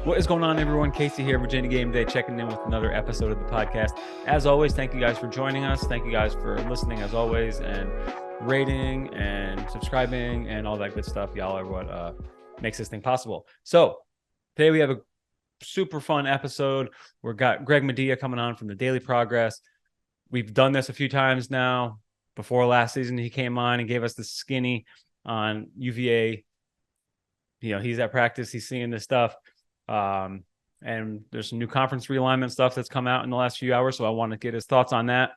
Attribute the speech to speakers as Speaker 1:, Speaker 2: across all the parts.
Speaker 1: What is going on, everyone? Casey here, Virginia Game Day, checking in with another episode of the podcast. As always, thank you guys for joining us. Thank you guys for listening, as always, and rating and subscribing and all that good stuff. Y'all are what makes this thing possible. So today we have a super fun episode. We've got Greg Madia coming on from the Daily Progress. We've done this a few times now. Before last season, he came on and gave us the skinny on UVA. You know, he's at practice. He's seeing this stuff. And there's some new conference realignment stuff that's come out in the last few hours. So I want to get his thoughts on that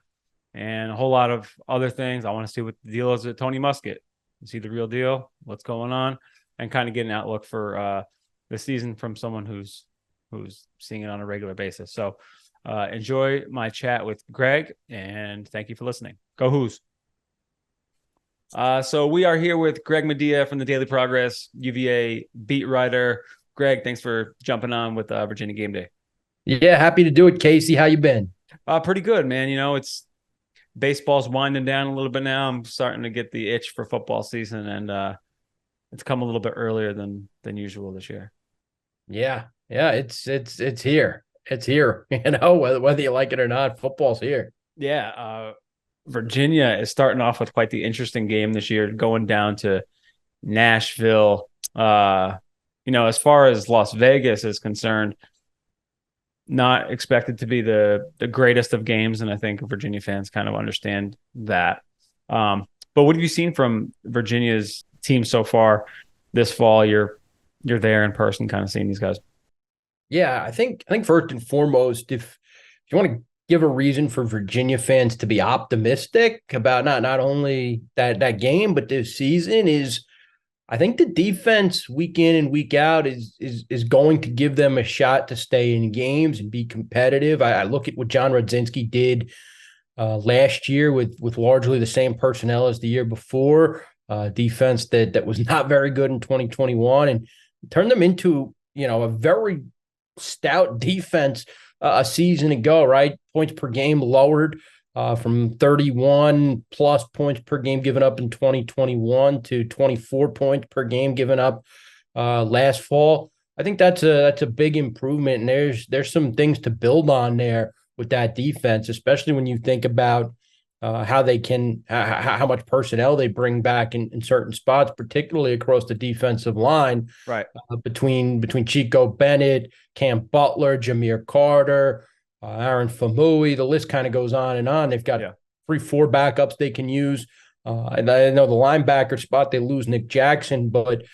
Speaker 1: and a whole lot of other things. I want to see what the deal is with Tony Muskett. See the real deal, what's going on, and kind of get an outlook for the season from someone who's seeing it on a regular basis. So enjoy my chat with Greg, and thank you for listening. Go Hoos. So we are here with Greg Madia from the Daily Progress, UVA beat writer. Greg, thanks for jumping on with Virginia Game Day.
Speaker 2: Yeah, happy to do it, Casey. How you been?
Speaker 1: Pretty good, man. You know, it's baseball's winding down a little bit now. I'm starting to get the itch for football season, and it's come a little bit earlier than usual this year.
Speaker 2: Yeah, it's here. It's here. You know, whether you like it or not, football's here.
Speaker 1: Yeah, Virginia is starting off with quite the interesting game this year, going down to Nashville. You know, as far as Las Vegas is concerned, not expected to be the greatest of games, and I think Virginia fans kind of understand that. But what have you seen from Virginia's team so far this fall? You're there in person, kind of seeing these guys.
Speaker 2: Yeah, I think first and foremost, if you want to give a reason for Virginia fans to be optimistic about not only that game but this season, is I think the defense week in and week out is going to give them a shot to stay in games and be competitive. I look at what John Rodzinski did last year with largely the same personnel as the year before, defense that was not very good in 2021, and turned them into, you know, a very stout defense a season ago, right? Points per game lowered from 31 plus points per game given up in 2021 to 24 points per game given up last fall. I think that's a big improvement, and there's some things to build on there with that defense, especially when you think about how they can how much personnel they bring back in certain spots, particularly across the defensive line.
Speaker 1: Right.
Speaker 2: Between Chico Bennett, Cam Butler, Jameer Carter, Aaron Famui, the list kind of goes on and on. They've got 3-4 backups they can use. And I know the linebacker spot, they lose Nick Jackson, but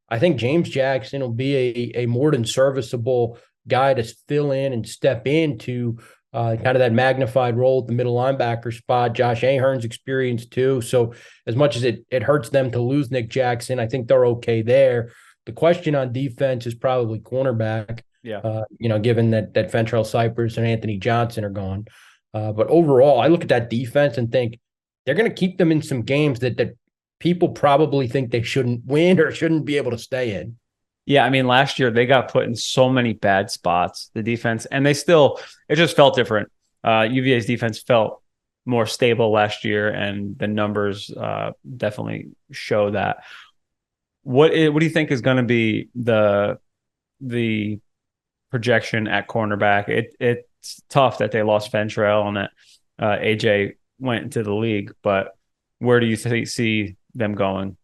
Speaker 2: I think James Jackson will be a more than serviceable guy to fill in and step into kind of that magnified role at the middle linebacker spot. Josh Ahern's experienced too. So as much as it hurts them to lose Nick Jackson, I think they're okay there. The question on defense is probably cornerback.
Speaker 1: Yeah.
Speaker 2: You know, given that Fentrell Cypress and Anthony Johnson are gone. But overall, I look at that defense and think they're going to keep them in some games that people probably think they shouldn't win or shouldn't be able to stay in.
Speaker 1: Yeah, I mean, last year they got put in so many bad spots, the defense, and it just felt different. UVA's defense felt more stable last year, and the numbers definitely show that. What do you think is going to be the projection at cornerback? It's tough that they lost Fentrell and that AJ went into the league, but where do you see them going?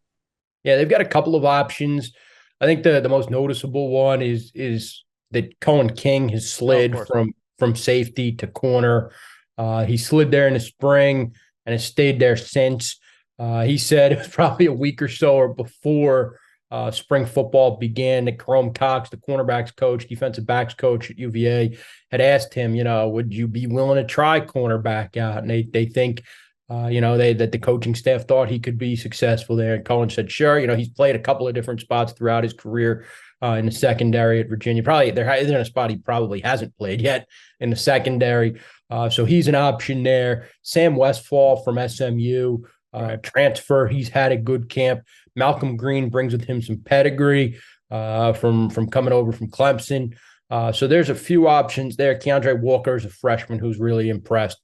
Speaker 2: Yeah, they've got a couple of options. I think the most noticeable one is that Cohen King has slid from safety to corner. He slid there in the spring and has stayed there since. He said it was probably a week or so or before spring football began that Jerome Cox, the cornerbacks coach, defensive backs coach at UVA, had asked him, you know, would you be willing to try cornerback out? And they think, that the coaching staff thought he could be successful there. And Cohen said, sure. You know, he's played a couple of different spots throughout his career in the secondary at Virginia. Probably there isn't a spot he probably hasn't played yet in the secondary. So he's an option there. Sam Westfall from SMU, transfer. He's had a good camp. Malcolm Green brings with him some pedigree from coming over from Clemson. So there's a few options there. Keandre Walker is a freshman who's really impressed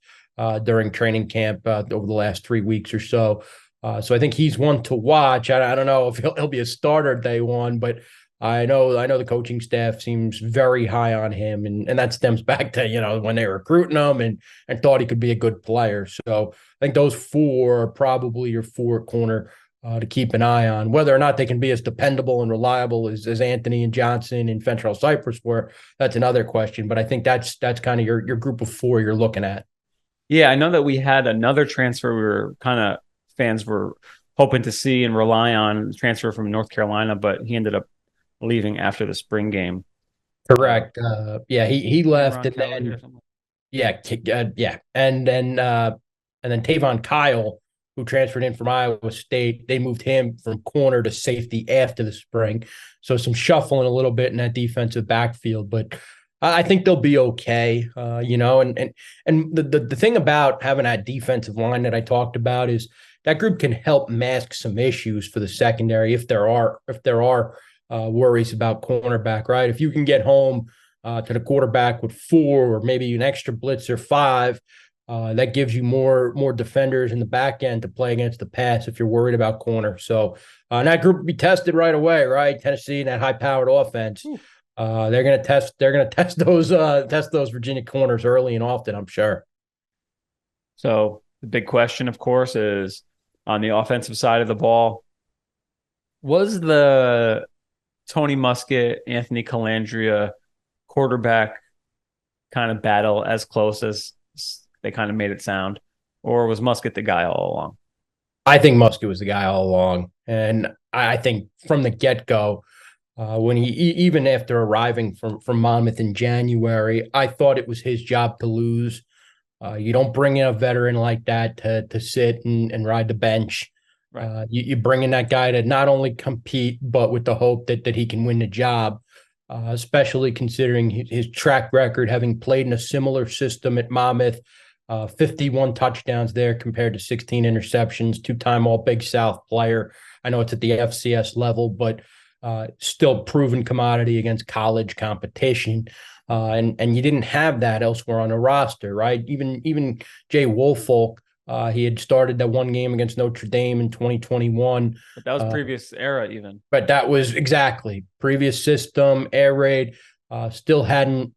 Speaker 2: during training camp over the last 3 weeks or so. So I think he's one to watch. I don't know if he'll be a starter day one, but I know the coaching staff seems very high on him, and that stems back to, when they were recruiting him and thought he could be a good player. So I think those four are probably your four corner to keep an eye on. Whether or not they can be as dependable and reliable as Anthony and Johnson and Fentrell Cypress were, that's another question. But I think that's kind of your group of four you're looking at.
Speaker 1: Yeah, I know that we had another transfer we were kind of fans were hoping to see and rely on, transfer from North Carolina, but he ended up leaving after the spring game.
Speaker 2: Correct. Yeah, he left, and
Speaker 1: Kelly or
Speaker 2: then
Speaker 1: something.
Speaker 2: yeah, and then Tavon Kyle, who transferred in from Iowa State, they moved him from corner to safety after the spring, so some shuffling a little bit in that defensive backfield, but I think they'll be okay. And the thing about having that defensive line that I talked about is that group can help mask some issues for the secondary if there are worries about cornerback, right? If you can get home to the quarterback with four or maybe an extra blitz or five, that gives you more defenders in the back end to play against the pass if you're worried about corner. So and that group will be tested right away, right? Tennessee and that high-powered offense. They're gonna test those Virginia corners early and often, I'm sure.
Speaker 1: So the big question, of course, is on the offensive side of the ball. Was the Tony Muskett, Anthony Calandria quarterback kind of battle as close as they kind of made it sound, or was Muskett the guy all along?
Speaker 2: I think Muskett was the guy all along, and I think from the get-go, when he even after arriving from Monmouth in January, I thought it was his job to lose. You don't bring in a veteran like that to sit and ride the bench.
Speaker 1: Right.
Speaker 2: You bring in that guy to not only compete, but with the hope that he can win the job, especially considering his track record, having played in a similar system at Monmouth, 51 touchdowns there compared to 16 interceptions, two-time All-Big South player. I know it's at the FCS level, but still proven commodity against college competition. And you didn't have that elsewhere on the roster, right? Even Jay Woolfolk, he had started that one game against Notre Dame in 2021.
Speaker 1: But that was previous era even.
Speaker 2: But that was exactly previous system, air raid, still hadn't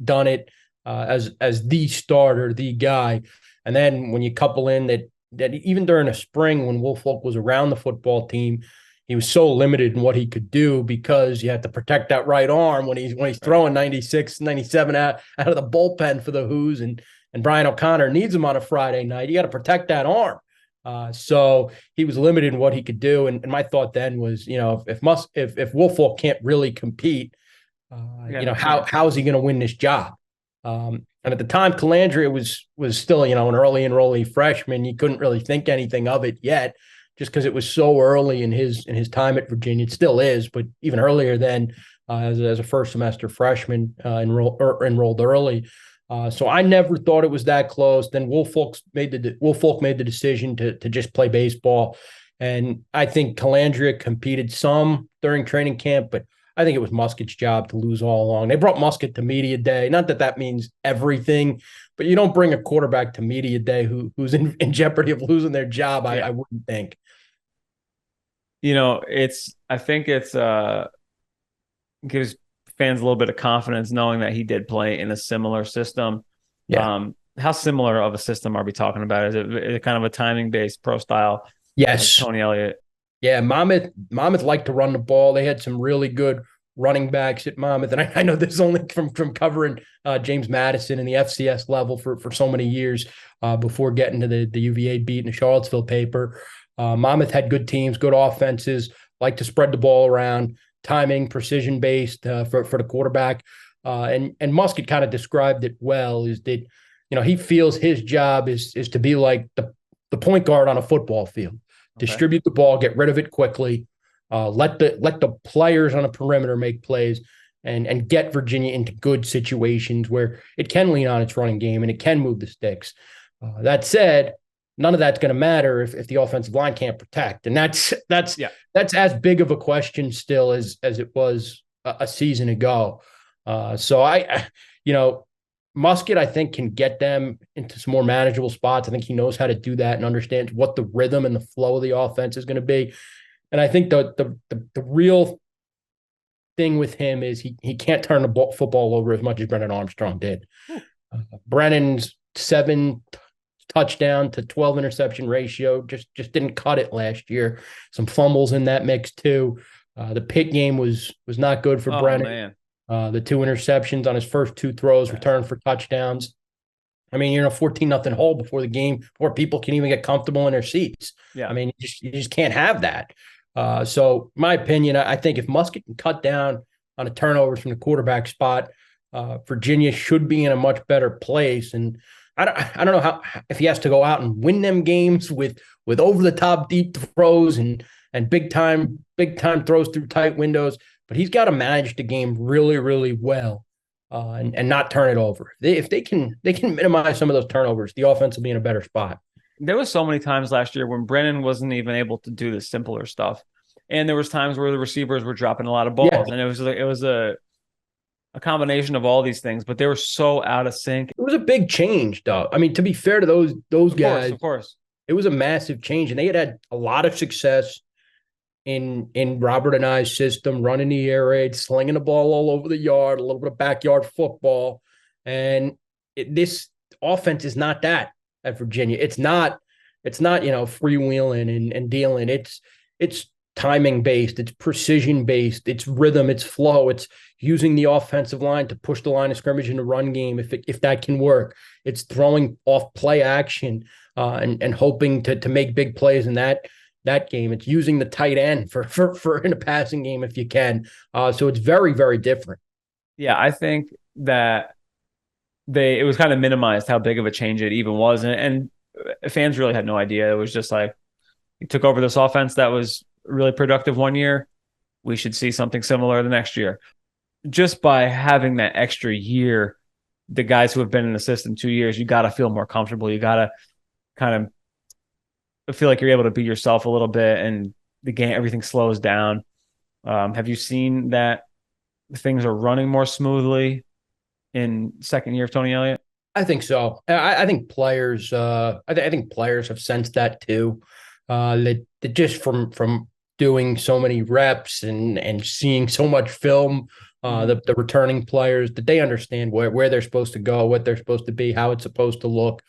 Speaker 2: done it as the starter, the guy. And then when you couple in that even during the spring when Woolfolk was around the football team, he was so limited in what he could do because you had to protect that right arm when he's throwing 96, 97 out of the bullpen for the Hoos, and Brian O'Connor needs him on a Friday night. You got to protect that arm. So he was limited in what he could do. And my thought then was, if Woolfolk can't really compete, how is he going to win this job? And at the time, Calandria was still, an early enrollee freshman. You couldn't really think anything of it yet, just because it was so early in his time at Virginia. It still is, but even earlier then, as a first semester freshman, enrolled early. So I never thought it was that close. Then Woolfolk made the decision to just play baseball, and I think Calandria competed some during training camp, but I think it was Muskett's job to lose all along. They brought Muskett to media day. Not that means everything, but you don't bring a quarterback to media day who's in jeopardy of losing their job. I wouldn't think.
Speaker 1: I think it's gives fans a little bit of confidence knowing that he did play in a similar system.
Speaker 2: Yeah.
Speaker 1: How similar of a system are we talking about? Is it kind of a timing-based pro style?
Speaker 2: Yes.
Speaker 1: Like Tony Elliott.
Speaker 2: Yeah, Monmouth liked to run the ball. They had some really good running backs at Monmouth, and I know this only from covering James Madison in the FCS level for so many years before getting to the UVA beat in the Charlottesville paper. Monmouth had good teams, good offenses, like to spread the ball around, timing, precision based for the quarterback. And Muskett kind of described it well, is that, he feels his job is to be like the point guard on a football field. Okay. Distribute the ball, get rid of it quickly, let the players on a perimeter make plays, and get Virginia into good situations where it can lean on its running game and it can move the sticks. That said, none of that's going to matter if the offensive line can't protect, and that's as big of a question still as it was a season ago. Muskett, I think, can get them into some more manageable spots. I think he knows how to do that and understands what the rhythm and the flow of the offense is going to be. And I think the real thing with him is he can't turn the football over as much as Brennan Armstrong did.
Speaker 1: Ooh.
Speaker 2: Brennan's 7 touchdown to 12 interception ratio just didn't cut it last year. Some fumbles in that mix too. The pick game was not good for Brennan.
Speaker 1: Man.
Speaker 2: The 2 interceptions on his first 2 throws returned for touchdowns. I mean, you're in a 14-0 hole before the game, before people can even get comfortable in their seats.
Speaker 1: Yeah.
Speaker 2: I mean, you just can't have that. So my opinion, I think if Musket can cut down on the turnovers from the quarterback spot, Virginia should be in a much better place. And I don't know how, if he has to go out and win them games with over the top deep throws and big time throws through tight windows, but he's got to manage the game really, really well. And not turn it over. If they can minimize some of those turnovers, the offense will be in a better spot.
Speaker 1: There was so many times last year when Brennan wasn't even able to do the simpler stuff, and there was times where the receivers were dropping a lot of balls, and it was a combination of all these things. But they were so out of sync.
Speaker 2: It was a big change, though. I mean, to be fair to those guys,
Speaker 1: of course,
Speaker 2: it was a massive change, and they had a lot of success in Robert and I's system, running the air raid, slinging the ball all over the yard, a little bit of backyard football. And this offense is not that at Virginia. It's not freewheeling and dealing. It's timing based, it's precision based, it's rhythm, it's flow, it's using the offensive line to push the line of scrimmage in the run game if that can work. It's throwing off play action and hoping to make big plays in that game. It's using the tight end for in a passing game if you can. So it's very, very different.
Speaker 1: Yeah, I think that it was kind of minimized how big of a change it even was. And fans really had no idea. It was just like, he took over this offense that was really productive one year. We should see something similar the next year. Just by having that extra year, the guys who have been in the system 2 years, you got to feel more comfortable. You got to kind of feel like you're able to be yourself a little bit, and the game, everything slows down. Have you seen that things are running more smoothly in second year of Tony Elliott?
Speaker 2: I think so. I think players. I think players have sensed that too. That just from doing so many reps and seeing so much film, the returning players, that they understand where they're supposed to go, what they're supposed to be, how it's supposed to look.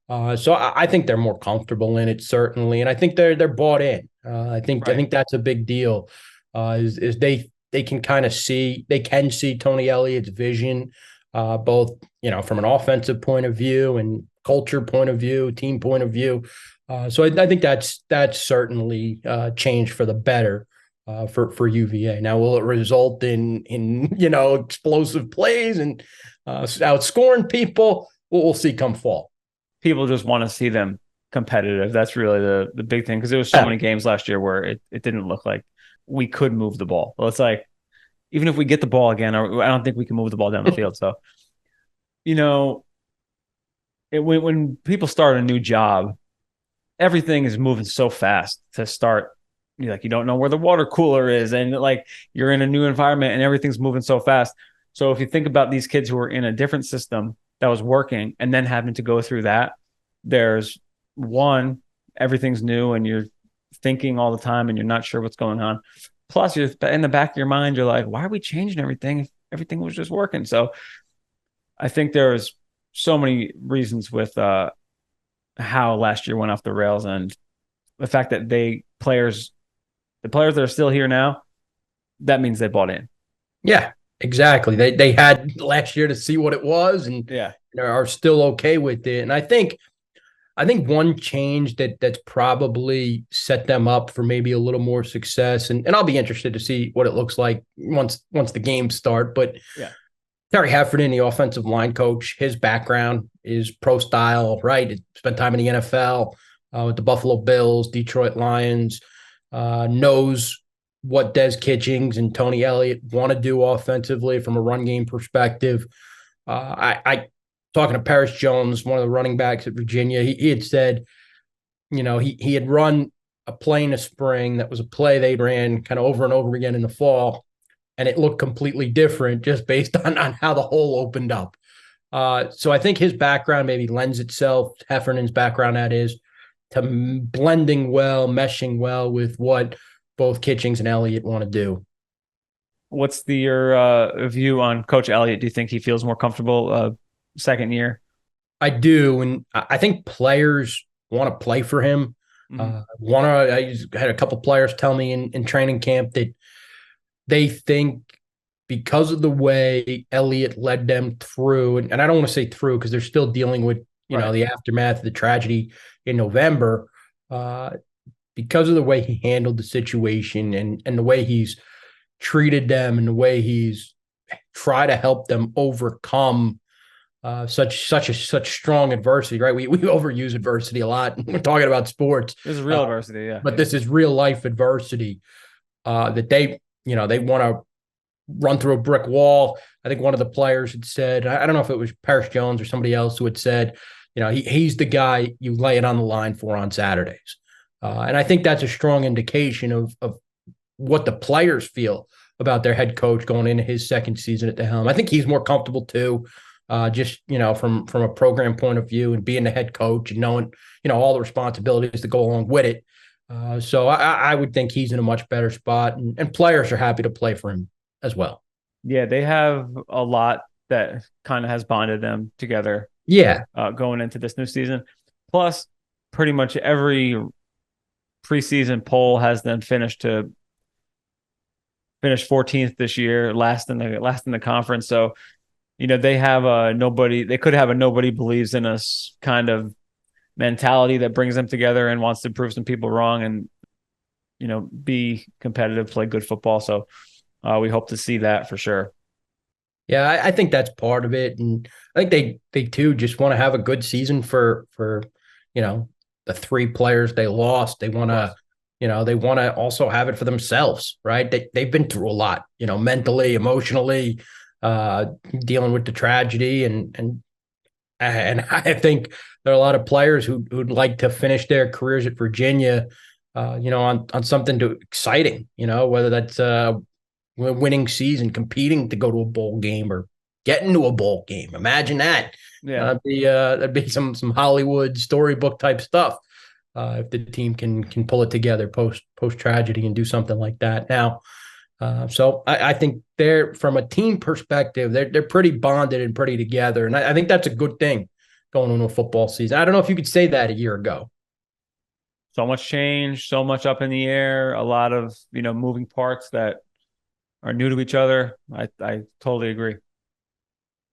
Speaker 2: So I think they're more comfortable in it, certainly, and I think they're bought in. I think that's a big deal. Is they can kind of see Tony Elliott's vision, both from an offensive point of view and culture point of view, team point of view. So I think that's certainly changed for the better for UVA. Now, will it result in explosive plays and outscoring people? We'll see come fall.
Speaker 1: People just want to see them competitive. That's really the big thing, because there was so many games last year where it didn't look like we could move the ball. Well, it's like, even if we get the ball again, I don't think we can move the ball down the field. So, when people start a new job, everything is moving so fast to start. You don't know where the water cooler is, and like you're in a new environment and everything's moving so fast. So if you think about these kids who are in a different system that was working and then having to go through that, there's one, everything's new and you're thinking all the time and you're not sure what's going on. Plus, you're in the back of your mind, you're like, why are we changing everything if everything was just working? So I think there's so many reasons with how last year went off the rails, and the fact that the players that are still here now, that means they bought in.
Speaker 2: Yeah, exactly. They had last year to see what it was, and are still okay with it. And I think one change that's probably set them up for maybe a little more success, and I'll be interested to see what it looks like once the games start. But Terry Heffernan, the offensive line coach, his background is pro style, right? He spent time in the NFL with the Buffalo Bills, Detroit Lions, knows what Des Kitchings and Tony Elliott want to do offensively from a run game perspective. I talking to Paris Jones, one of the running backs at Virginia, he had said, he had run a play in the spring that was a play they ran kind of over and over again in the fall, and it looked completely different just based on how the hole opened up. So I think his background maybe lends itself, Heffernan's background that is, to blending well, meshing well with what both Kitchings and Elliott want to do.
Speaker 1: What's your view on Coach Elliott? Do you think he feels more comfortable second year?
Speaker 2: I do, and I think players want to play for him.
Speaker 1: Mm-hmm.
Speaker 2: I had a couple players tell me in training camp that they think because of the way Elliott led them through, and I don't want to say through because they're still dealing with
Speaker 1: Right.
Speaker 2: the aftermath of the tragedy in November. Because of the way he handled the situation and the way he's treated them and the way he's tried to help them overcome such strong adversity, right? We overuse adversity a lot. We're talking about sports.
Speaker 1: This is real adversity, yeah.
Speaker 2: But this is real life adversity that they want to run through a brick wall. I think one of the players had said, I don't know if it was Paris Jones or somebody else who had said, he's the guy you lay it on the line for on Saturdays. And I think that's a strong indication of what the players feel about their head coach going into his second season at the helm. I think he's more comfortable too, just from a program point of view and being the head coach and knowing all the responsibilities that go along with it. So I would think he's in a much better spot, and players are happy to play for him as well.
Speaker 1: Yeah, they have a lot that kind of has bonded them together.
Speaker 2: Yeah,
Speaker 1: going into this new season. Plus, pretty much every preseason poll has them finish 14th this year, last in the conference. So, they have a nobody. They could have a nobody believes in us kind of mentality that brings them together and wants to prove some people wrong and be competitive, play good football. So we hope to see that for sure.
Speaker 2: Yeah, I think that's part of it, and I think they too just want to have a good season for the three players they lost. They want to they want to also have it for themselves, right? They've been through a lot, mentally, emotionally, dealing with the tragedy, and I think there are a lot of players who'd like to finish their careers at Virginia, on something exciting, whether that's winning season, competing to go to a bowl game or getting to a bowl game. Imagine that.
Speaker 1: Yeah,
Speaker 2: that'd be some Hollywood storybook type stuff if the team can pull it together post tragedy and do something like that. Now, so I think they're from a team perspective, they're pretty bonded and pretty together, and I think that's a good thing going into a football season. I don't know if you could say that a year ago.
Speaker 1: so much change, so much up in the air, a lot of moving parts that are new to each other. I totally agree.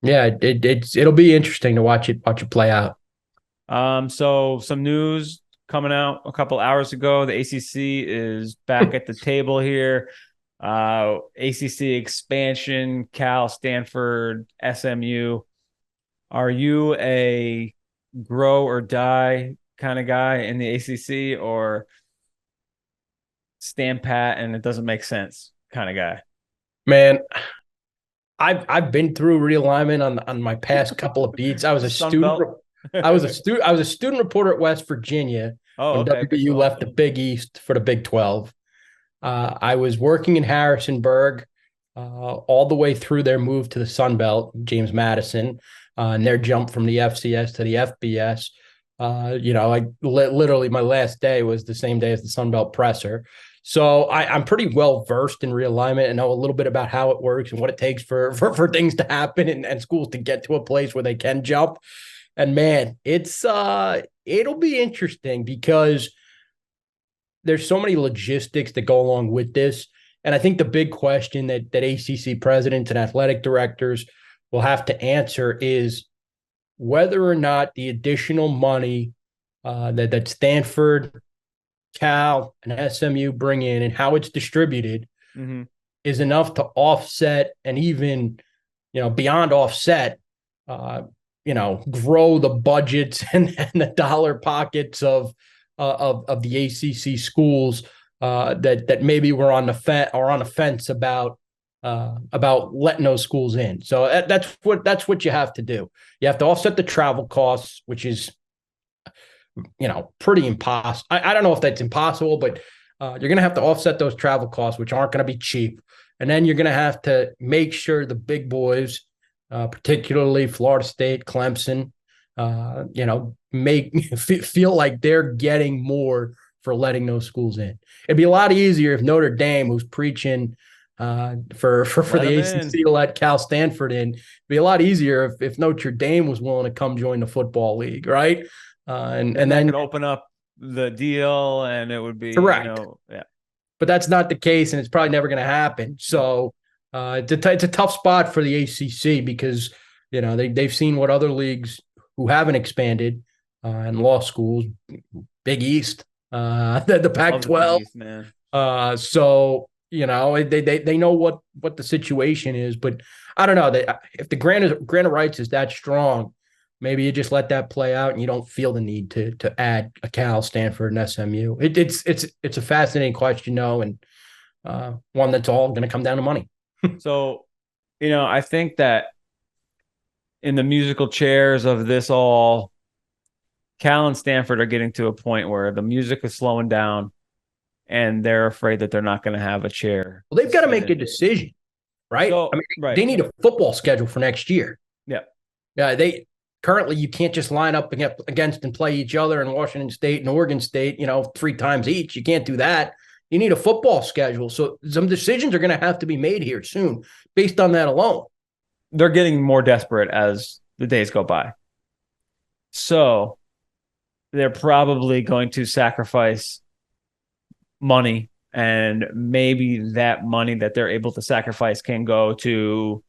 Speaker 2: Yeah, it'll be interesting to watch it play out.
Speaker 1: So some news coming out a couple hours ago. The ACC is back at the table here. ACC expansion, Cal, Stanford, SMU. Are you a grow or die kind of guy in the ACC, or stand pat and it doesn't make sense kind of guy?
Speaker 2: Man, I've been through realignment on my past couple of beats. I was a student. I was a student reporter at West Virginia when
Speaker 1: Okay.
Speaker 2: WVU left the Big East for the Big 12. I was working in Harrisonburg all the way through their move to the Sun Belt, James Madison, and their jump from the FCS to the FBS. Literally my last day was the same day as the Sun Belt presser. So I'm pretty well versed in realignment and know a little bit about how it works and what it takes for things to happen and schools to get to a place where they can jump. And man, it'll be interesting because there's so many logistics that go along with this. And I think the big question that ACC presidents and athletic directors will have to answer is whether or not the additional money that Stanford, Cal, and SMU bring in and how it's distributed is enough to offset and even, beyond offset, grow the budgets and the dollar pockets of the ACC schools that maybe were on the fence about letting those schools in. So that's what you have to do. You have to offset the travel costs, which is pretty impossible. I don't know if that's impossible, but you're going to have to offset those travel costs, which aren't going to be cheap. And then you're going to have to make sure the big boys, particularly Florida State, Clemson, feel like they're getting more for letting those schools in. It'd be a lot easier if Notre Dame, who's preaching, for
Speaker 1: Let
Speaker 2: the
Speaker 1: them
Speaker 2: ACC
Speaker 1: in.
Speaker 2: to let Cal Stanford in. It'd be a lot easier if Notre Dame was willing to come join the football league, right?
Speaker 1: Then
Speaker 2: And
Speaker 1: that
Speaker 2: then
Speaker 1: could open up the deal, and it would be,
Speaker 2: correct,
Speaker 1: yeah.
Speaker 2: but that's not the case, and it's probably never going to happen.
Speaker 1: Nope.
Speaker 2: So it's a tough spot for the ACC because they've seen what other leagues who haven't expanded and law schools, Big East, the
Speaker 1: Love the Big
Speaker 2: Pac-12.
Speaker 1: East, man.
Speaker 2: So they know what the situation is, but I don't know. If the grant of rights is that strong, maybe you just let that play out and you don't feel the need to add a Cal, Stanford, and SMU. It's a fascinating question, though, and one that's all going to come down to money.
Speaker 1: So, I think that in the musical chairs of this all, Cal and Stanford are getting to a point where the music is slowing down and they're afraid that they're not going to have a chair
Speaker 2: Well,
Speaker 1: to
Speaker 2: they've got to
Speaker 1: sit
Speaker 2: make a
Speaker 1: in.
Speaker 2: decision, right? I
Speaker 1: So,
Speaker 2: mean,
Speaker 1: right.
Speaker 2: they need a football schedule for next year.
Speaker 1: Yeah.
Speaker 2: Yeah, they currently you can't just line up against and play each other in Washington State and Oregon State, 3 times each. You can't do that. You need a football schedule. So some decisions are going to have to be made here soon based on that alone.
Speaker 1: They're getting more desperate as the days go by. So they're probably going to sacrifice money, and maybe that money that they're able to sacrifice can go to,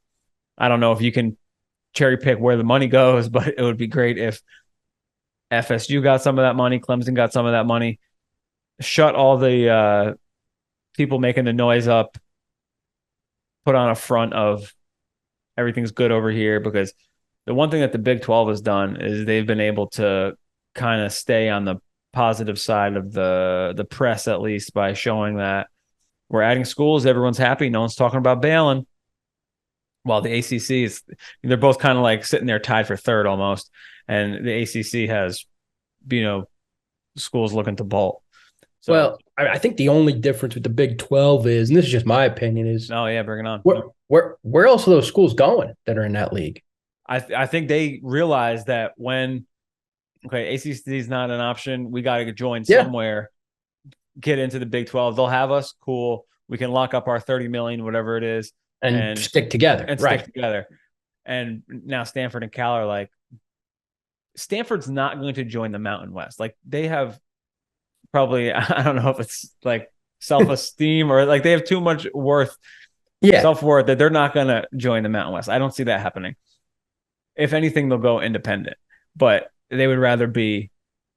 Speaker 1: I don't know if you can cherry pick where the money goes, but it would be great if FSU got some of that money, Clemson got some of that money, shut all the people making the noise up, put on a front of everything's good over here. Because the one thing that the Big 12 has done is they've been able to kind of stay on the positive side of the press, at least by showing that we're adding schools, everyone's happy, no one's talking about bailing. While the ACC is, they're both kind of like sitting there tied for third almost, and the ACC has, schools looking to bolt. So,
Speaker 2: Well, I think the only difference with the Big 12 is, and this is just my opinion, is
Speaker 1: oh yeah, bring it on.
Speaker 2: where else are those schools going that are in that league?
Speaker 1: I think they realize that when ACC is not an option, we got to join somewhere, get into the Big 12. They'll have us, cool. We can lock up our 30 million, whatever it is,
Speaker 2: and stick together.
Speaker 1: Stick together. And now Stanford and Cal are like, Stanford's not going to join the Mountain West. Like, they have probably, I don't know if it's like self-esteem or like they have too much self-worth that they're not going to join the Mountain West. I don't see that happening. If anything, they'll go independent, but they would rather be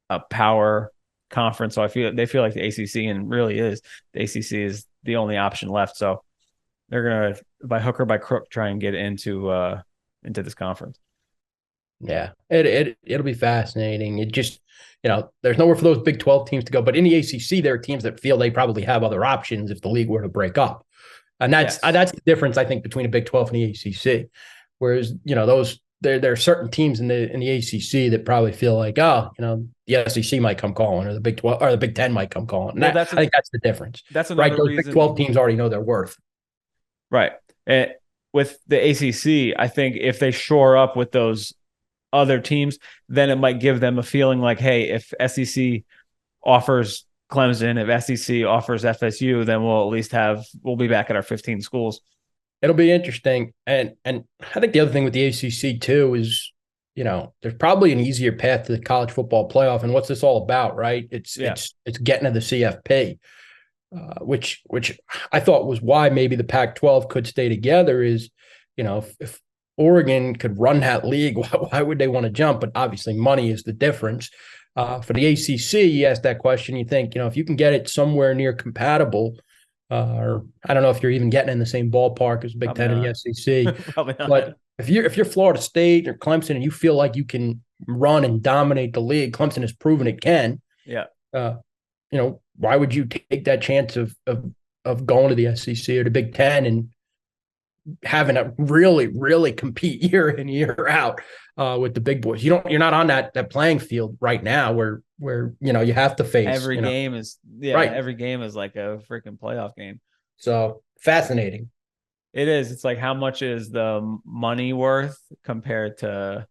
Speaker 1: a power conference. So they feel like the ACC, and really is, the ACC is the only option left. So they're going to, by hook or by crook, try and get into this conference.
Speaker 2: Yeah, it'll be fascinating. It just, there's nowhere for those Big 12 teams to go. But in the ACC, there are teams that feel they probably have other options if the league were to break up. And that's the difference, I think, between a Big 12 and the ACC. Whereas, there are certain teams in the ACC that probably feel like, the SEC might come calling, or the Big 12 or the Big 10 might come calling. I think that's the difference.
Speaker 1: That's another
Speaker 2: right. Those
Speaker 1: reason.
Speaker 2: Big 12 teams already know their worth.
Speaker 1: Right. And with the ACC, I think if they shore up with those other teams, then it might give them a feeling like, hey, if SEC offers Clemson, if SEC offers FSU, then we'll be back at our 15 schools.
Speaker 2: It'll be interesting. And I think the other thing with the ACC too is, there's probably an easier path to the college football playoff. And what's this all about, right? It's getting to the CFP, which I thought was why maybe the Pac-12 could stay together is, if Oregon could run that league, why would they want to jump? But obviously money is the difference. For the ACC, you ask that question, you think, if you can get it somewhere near compatible, or I don't know if you're even getting in the same ballpark as Big Ten and the SEC. But if you're Florida State or Clemson and you feel like you can run and dominate the league, Clemson has proven it can.
Speaker 1: Yeah.
Speaker 2: Why would you take that chance of going to the SEC or the Big Ten and having to really, really compete year in, year out with the big boys? You're not on that playing field right now where you have to face
Speaker 1: every game is every game is like a freaking playoff game.
Speaker 2: So fascinating.
Speaker 1: It is. It's like, how much is the money worth compared to?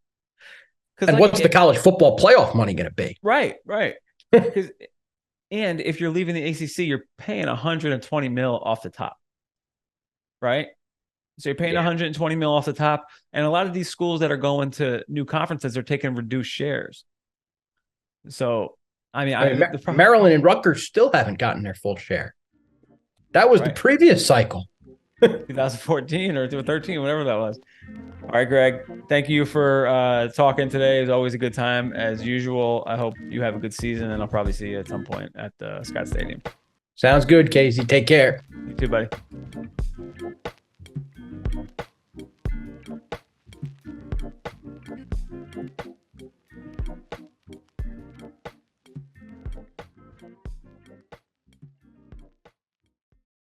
Speaker 2: And what's the college football playoff money going to be?
Speaker 1: Right. And if you're leaving the ACC, you're paying $120 million off the top. right? So you're paying 120 mil off the top. And a lot of these schools that are going to new conferences are taking reduced shares. So, I mean,
Speaker 2: Maryland and Rutgers still haven't gotten their full share. That was the previous cycle.
Speaker 1: 2014 or 13, whatever that was. All right, Greg, thank you for talking today. It was always a good time as usual. I hope you have a good season, and I'll probably see you at some point at the Scott Stadium.
Speaker 2: Sounds good, Casey. Take care.
Speaker 1: You too, buddy.